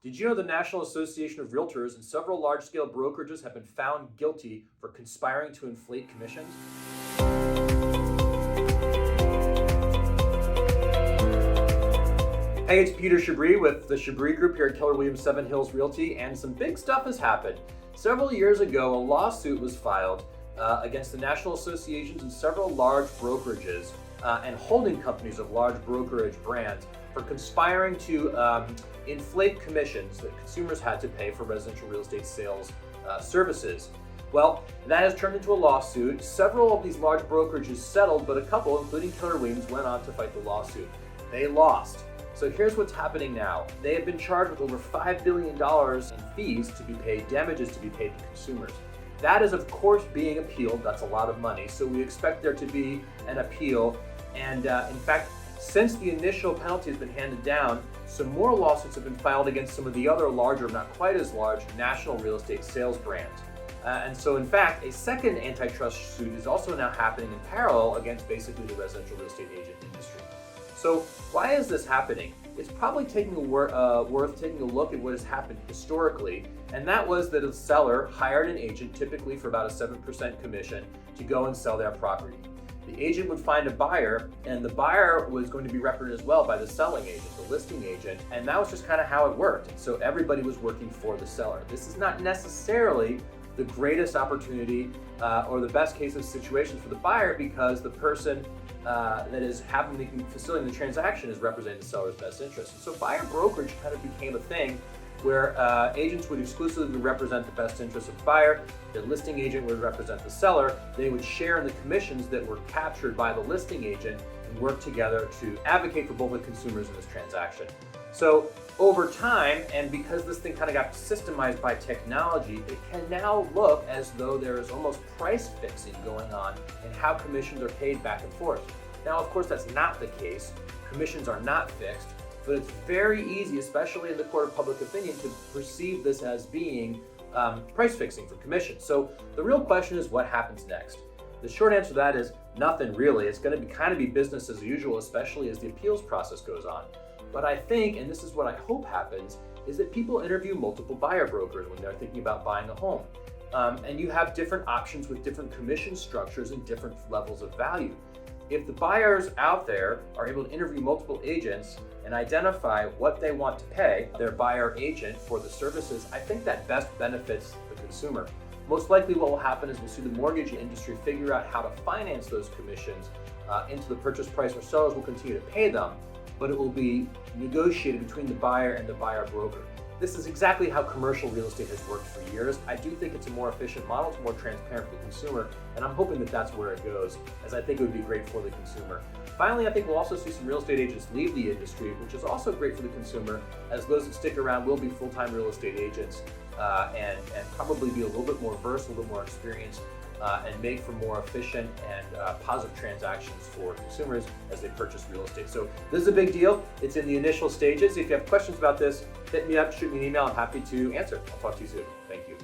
Did you know the National Association of Realtors and several large-scale brokerages have been found guilty for conspiring to inflate commissions? Hey, it's Peter Chabris with the Chabris Group here at Keller Williams 7 Hills Realty, and some big stuff has happened. Several years ago, a lawsuit was filed against the National Associations and several large brokerages and holding companies of large brokerage brands for conspiring to inflate commissions that consumers had to pay for residential real estate sales services. Well, that has turned into a lawsuit. Several of these large brokerages settled, but a couple, including Keller Williams, went on to fight the lawsuit. They lost. So here's what's happening now. They have been charged with over $5 billion in fees to be paid, damages to be paid to consumers. That is, of course, being appealed. That's a lot of money. So we expect there to be an appeal. And in fact, since the initial penalty has been handed down, some more lawsuits have been filed against some of the other larger, not quite as large, national real estate sales brands. And so, in fact, a second antitrust suit is also now happening in parallel against basically the residential real estate agent industry. So why is this happening? It's probably worth taking a look at what has happened historically, and that was that a seller hired an agent, typically for about a 7% commission, to go and sell their property. The agent would find a buyer, and the buyer was going to be represented as well by the selling agent, the listing agent, and that was just kind of how it worked. And so everybody was working for the seller. This is not necessarily the greatest opportunity or the best case of situations for the buyer, because the person that is facilitating the transaction is representing the seller's best interest. And so buyer brokerage kind of became a thing where agents would exclusively represent the best interest of the buyer, the listing agent would represent the seller, they would share in the commissions that were captured by the listing agent and work together to advocate for both the consumers in this transaction. So over time, and because this thing kind of got systemized by technology, it can now look as though there is almost price fixing going on in how commissions are paid back and forth. Now, of course, that's not the case. Commissions are not fixed, but it's very easy, especially in the court of public opinion, to perceive this as being price fixing for commissions. So the real question is, what happens next? The short answer to that is nothing really. It's going to kind of be business as usual, especially as the appeals process goes on. But I think, and this is what I hope happens, is that people interview multiple buyer brokers when they're thinking about buying a home. And you have different options with different commission structures and different levels of value. If the buyers out there are able to interview multiple agents and identify what they want to pay their buyer agent for the services, I think that best benefits the consumer. Most likely what will happen is we'll see the mortgage industry figure out how to finance those commissions into the purchase price, where sellers will continue to pay them, but it will be negotiated between the buyer and the buyer broker. This is exactly how commercial real estate has worked for years. I do think it's a more efficient model, it's more transparent for the consumer, and I'm hoping that that's where it goes, as I think it would be great for the consumer. Finally, I think we'll also see some real estate agents leave the industry, which is also great for the consumer, as those that stick around will be full-time real estate agents and probably be a little bit more versed, a little bit more experienced, and make for more efficient and positive transactions for consumers as they purchase real estate. So this is a big deal. It's in the initial stages. If you have questions about this, hit me up, shoot me an email. I'm happy to answer. I'll talk to you soon. Thank you.